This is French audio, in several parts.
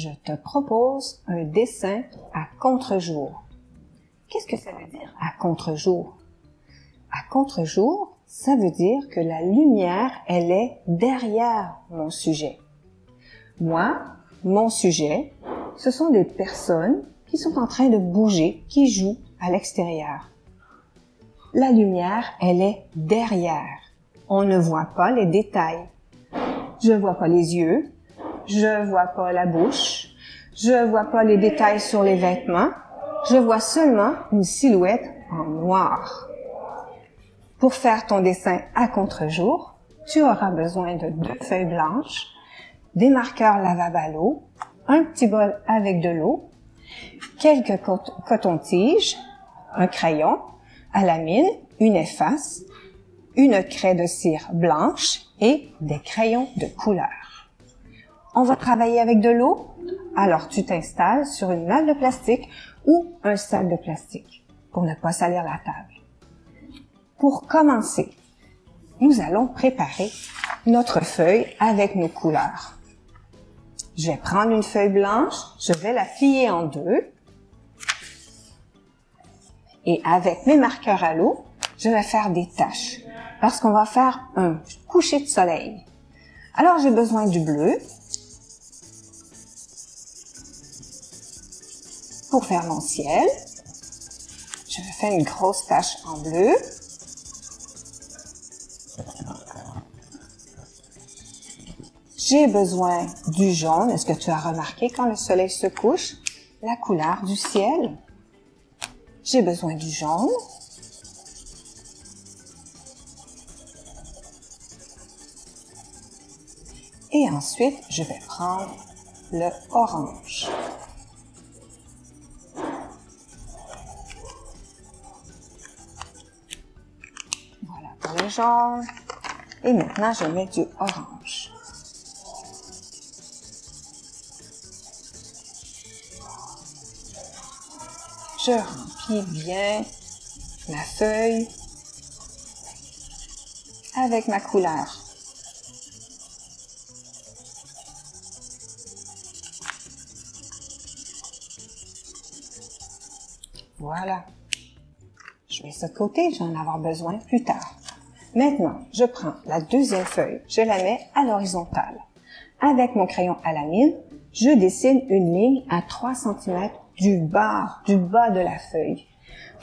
je te propose un dessin à contre-jour. Qu'est-ce que ça veut dire à contre-jour? À contre-jour, ça veut dire que la lumière, elle est derrière mon sujet. Moi, mon sujet, ce sont des personnes qui sont en train de bouger, qui jouent à l'extérieur. La lumière, elle est derrière. On ne voit pas les détails. Je ne vois pas les yeux, je ne vois pas la bouche, je ne vois pas les détails sur les vêtements, je vois seulement une silhouette en noir. Pour faire ton dessin à contre-jour, tu auras besoin de 2 feuilles blanches, des marqueurs lavables à l'eau, un petit bol avec de l'eau, quelques cotons-tiges, un crayon, à la mine, une efface, une craie de cire blanche et des crayons de couleur. On va travailler avec de l'eau, alors tu t'installes sur une nappe de plastique ou un sac de plastique pour ne pas salir la table. Pour commencer, nous allons préparer notre feuille avec nos couleurs. Je vais prendre une feuille blanche, je vais la plier en 2 et avec mes marqueurs à l'eau, je vais faire des taches parce qu'on va faire un coucher de soleil. Alors, j'ai besoin du bleu pour faire mon ciel. Je vais faire une grosse tache en bleu. J'ai besoin du jaune. Est-ce que tu as remarqué quand le soleil se couche, la couleur du ciel? J'ai besoin du jaune. Et ensuite, je vais prendre le orange. Voilà pour le jaune. Et maintenant, je mets du orange. Je remplis bien ma feuille avec ma couleur. Voilà. Je mets ça de côté, je vais en avoir besoin plus tard. Maintenant, je prends la deuxième feuille, je la mets à l'horizontale. Avec mon crayon à la mine, je dessine une ligne à 3 cm du bas de la feuille.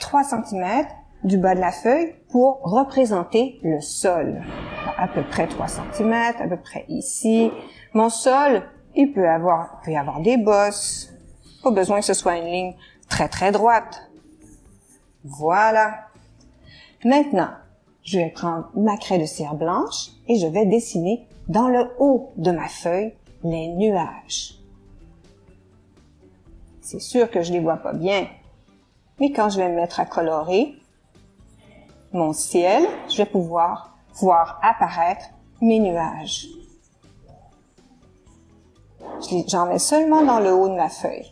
3 cm du bas de la feuille pour représenter le sol. À peu près 3 cm, à peu près ici. Mon sol, il peut y avoir des bosses. Pas besoin que ce soit une ligne très droite. Voilà. Maintenant, je vais prendre ma craie de cire blanche et je vais dessiner dans le haut de ma feuille les nuages. C'est sûr que je les vois pas bien, mais quand je vais me mettre à colorer mon ciel, je vais pouvoir voir apparaître mes nuages. J'en mets seulement dans le haut de ma feuille.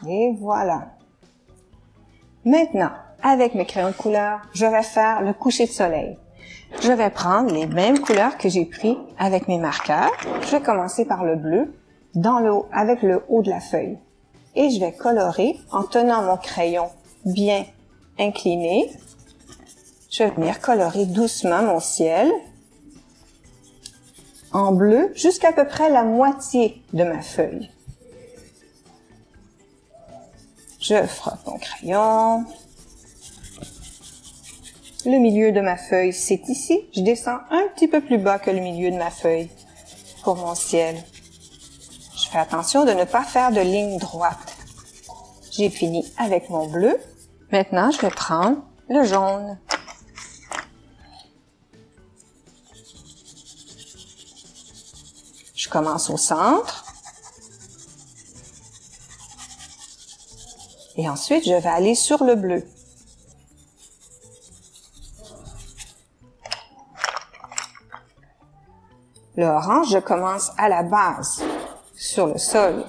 Et voilà. Maintenant, avec mes crayons de couleur, je vais faire le coucher de soleil. Je vais prendre les mêmes couleurs que j'ai pris avec mes marqueurs. Je vais commencer par le bleu dans le haut, avec le haut de la feuille. Et je vais colorer en tenant mon crayon bien incliné. Je vais venir colorer doucement mon ciel en bleu jusqu'à peu près la moitié de ma feuille. Je frotte mon crayon. Le milieu de ma feuille, c'est ici. Je descends un petit peu plus bas que le milieu de ma feuille pour mon ciel. Je fais attention de ne pas faire de ligne droite. J'ai fini avec mon bleu. Maintenant, je vais prendre le jaune. Je commence au centre. Et ensuite, je vais aller sur le bleu. Le orange, je commence à la base, sur le sol.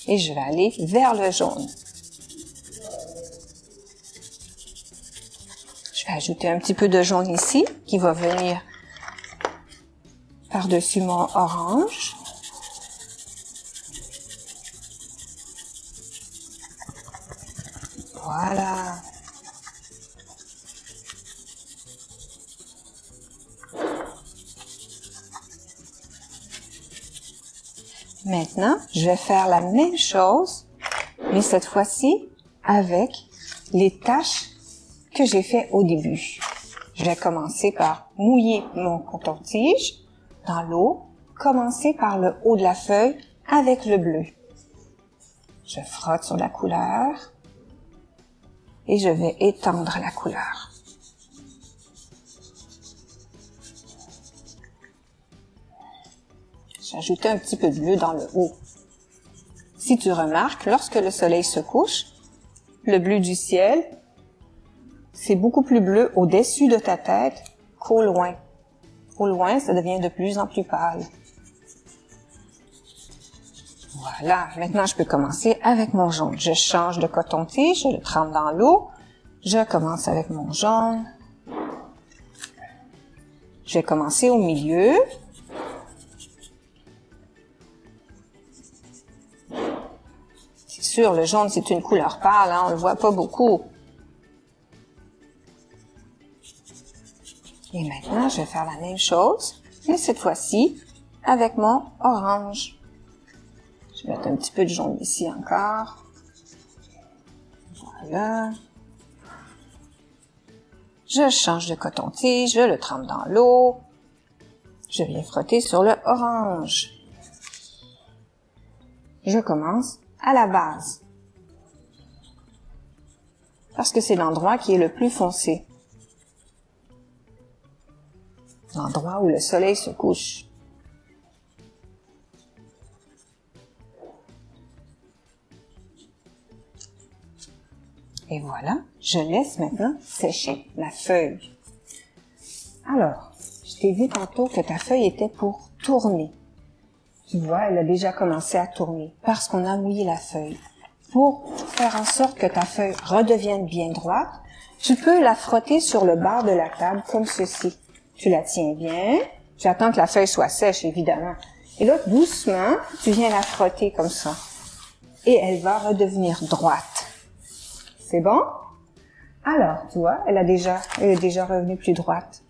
Et je vais aller vers le jaune. Je vais ajouter un petit peu de jaune ici, qui va venir par-dessus mon orange. Voilà. Maintenant, je vais faire la même chose, mais cette fois-ci avec les taches que j'ai fait au début. Je vais commencer par mouiller mon coton-tige dans l'eau, commencer par le haut de la feuille avec le bleu. Je frotte sur la couleur et je vais étendre la couleur. J'ajoute un petit peu de bleu dans le haut. Si tu remarques, lorsque le soleil se couche, le bleu du ciel, c'est beaucoup plus bleu au-dessus de ta tête qu'au loin. Au loin, ça devient de plus en plus pâle. Voilà, maintenant je peux commencer avec mon jaune. Je change de coton-tige, je le trempe dans l'eau. Je commence avec mon jaune. Je vais commencer au milieu. C'est sûr, le jaune, c'est une couleur pâle, hein, on le voit pas beaucoup. Et maintenant, je vais faire la même chose, mais cette fois-ci, avec mon orange. Je vais mettre un petit peu de jaune ici encore. Voilà. Je change de coton-tige, je le trempe dans l'eau. Je viens frotter sur le orange. Je commence à la base, parce que c'est l'endroit qui est le plus foncé. L'endroit où le soleil se couche. Et voilà, je laisse maintenant sécher la feuille. Alors, je t'ai dit tantôt que ta feuille était pour tourner. Tu vois, elle a déjà commencé à tourner parce qu'on a mouillé la feuille. Pour faire en sorte que ta feuille redevienne bien droite, tu peux la frotter sur le bord de la table comme ceci. Tu la tiens bien, tu attends que la feuille soit sèche, évidemment. Et là, doucement, tu viens la frotter comme ça. Et elle va redevenir droite. C'est bon? Alors, tu vois, elle est déjà revenue plus droite.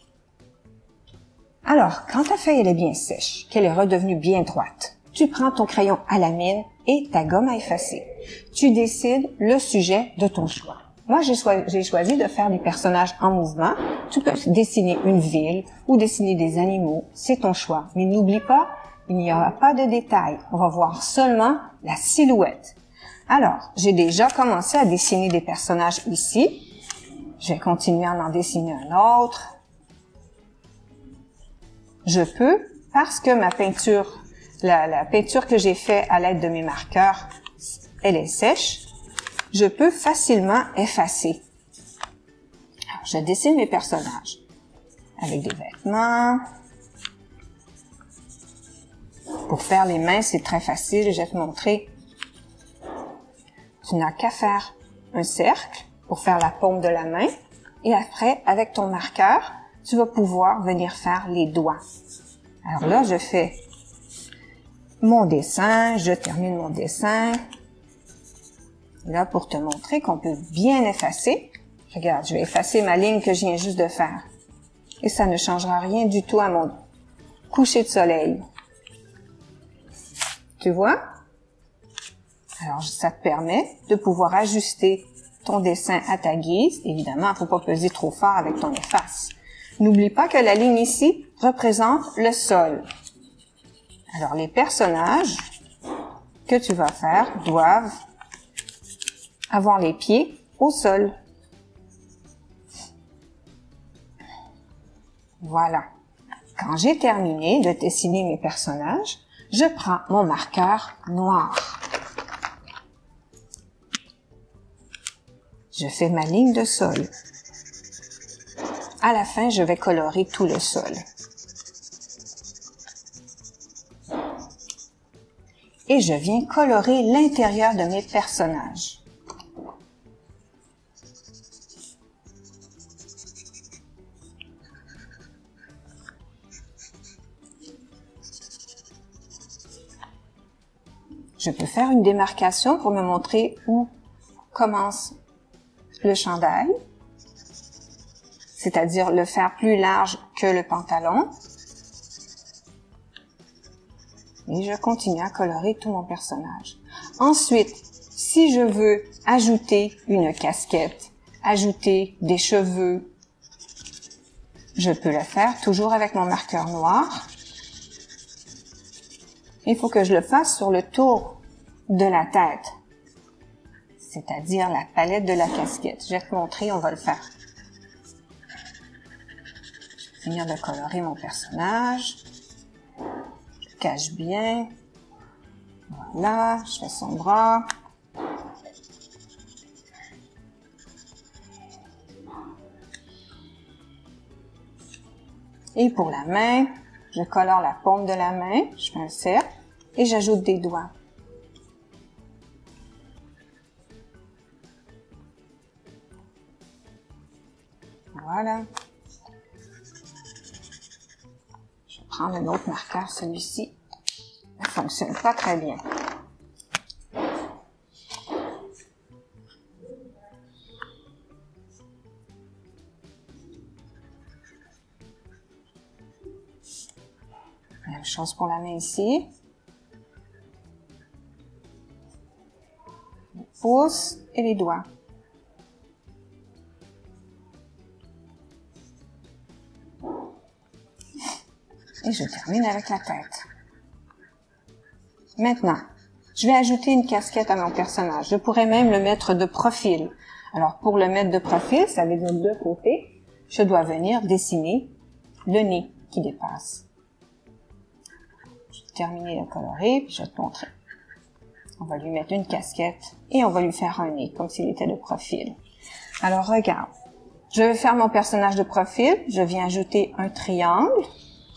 Alors, quand ta feuille elle est bien sèche, qu'elle est redevenue bien droite, tu prends ton crayon à la mine et ta gomme à effacer. Tu décides le sujet de ton choix. Moi, j'ai choisi de faire des personnages en mouvement. Tu peux dessiner une ville ou dessiner des animaux, c'est ton choix. Mais n'oublie pas, il n'y aura pas de détails. On va voir seulement la silhouette. Alors, j'ai déjà commencé à dessiner des personnages ici. Je vais continuer à en dessiner un autre. Je peux, parce que ma peinture, la peinture que j'ai faite à l'aide de mes marqueurs, elle est sèche, je peux facilement effacer. Alors, je dessine mes personnages avec des vêtements. Pour faire les mains, c'est très facile, je vais te montrer. Tu n'as qu'à faire un cercle pour faire la paume de la main et après, avec ton marqueur, tu vas pouvoir venir faire les doigts. Alors là, je fais mon dessin, je termine mon dessin. Là, pour te montrer qu'on peut bien effacer, regarde, je vais effacer ma ligne que je viens juste de faire. Et ça ne changera rien du tout à mon coucher de soleil. Tu vois? Alors, ça te permet de pouvoir ajuster ton dessin à ta guise. Évidemment, il ne faut pas peser trop fort avec ton efface. N'oublie pas que la ligne ici représente le sol. Alors, les personnages que tu vas faire doivent avoir les pieds au sol. Voilà. Quand j'ai terminé de dessiner mes personnages, je prends mon marqueur noir. Je fais ma ligne de sol. À la fin, je vais colorer tout le sol. Et je viens colorer l'intérieur de mes personnages. Je peux faire une démarcation pour me montrer où commence le chandail, c'est-à-dire le faire plus large que le pantalon. Et je continue à colorer tout mon personnage. Ensuite, si je veux ajouter une casquette, ajouter des cheveux, je peux le faire toujours avec mon marqueur noir. Il faut que je le fasse sur le tour de la tête, c'est-à-dire la palette de la casquette. Je vais te montrer, on va le faire. Je vais finir de colorer mon personnage. Je cache bien. Voilà, je fais son bras. Et pour la main, je colore la paume de la main, je fais un cercle et j'ajoute des doigts. Voilà. Je vais prendre un autre marqueur, celui-ci ne fonctionne pas très bien. Même chose pour la main ici. Le pouce et les doigts. Et je termine avec la tête. Maintenant, je vais ajouter une casquette à mon personnage. Je pourrais même le mettre de profil. Alors, pour le mettre de profil, ça veut dire de côté, je dois venir dessiner le nez qui dépasse. Je vais terminer de colorer, puis je vais te montrer. On va lui mettre une casquette et on va lui faire un nez, comme s'il était de profil. Alors, regarde. Je vais faire mon personnage de profil. Je viens ajouter un triangle.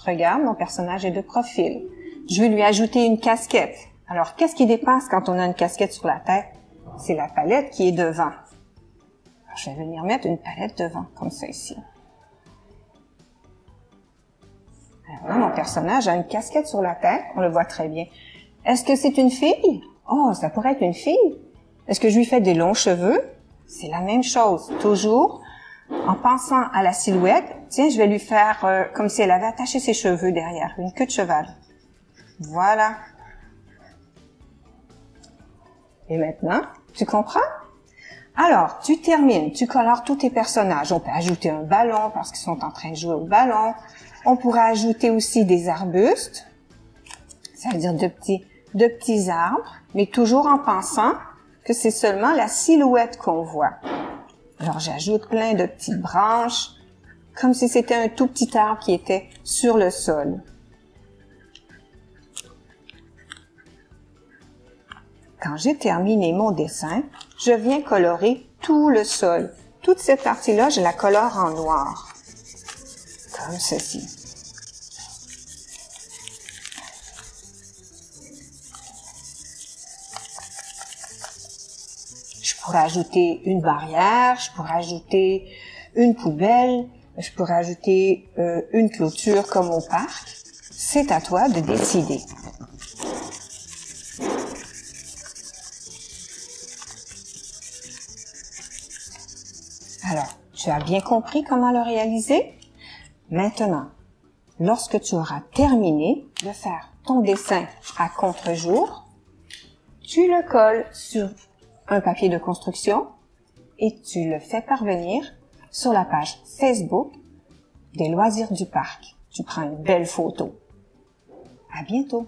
Regarde, mon personnage est de profil. Je vais lui ajouter une casquette. Alors, qu'est-ce qui dépasse quand on a une casquette sur la tête? C'est la palette qui est devant. Alors, je vais venir mettre une palette devant, comme ça ici. Alors là, mon personnage a une casquette sur la tête. On le voit très bien. Est-ce que c'est une fille? Oh, ça pourrait être une fille. Est-ce que je lui fais des longs cheveux? C'est la même chose. Toujours en pensant à la silhouette. Tiens, je vais lui faire comme si elle avait attaché ses cheveux derrière, une queue de cheval. Voilà. Et maintenant, tu comprends? Alors, tu termines, tu colores tous tes personnages. On peut ajouter un ballon parce qu'ils sont en train de jouer au ballon. On pourra ajouter aussi des arbustes. Ça veut dire de petits arbres, mais toujours en pensant que c'est seulement la silhouette qu'on voit. Alors, j'ajoute plein de petites branches, comme si c'était un tout petit arbre qui était sur le sol. Quand j'ai terminé mon dessin, je viens colorer tout le sol. Toute cette partie-là, je la colore en noir, comme ceci. Je pourrais ajouter une barrière, je pourrais ajouter une poubelle, je pourrais ajouter une clôture comme au parc. C'est à toi de décider. Alors, tu as bien compris comment le réaliser? Maintenant, lorsque tu auras terminé de faire ton dessin à contre-jour, tu le colles sur un papier de construction et tu le fais parvenir sur la page Facebook des loisirs du parc. Tu prends une belle photo. À bientôt!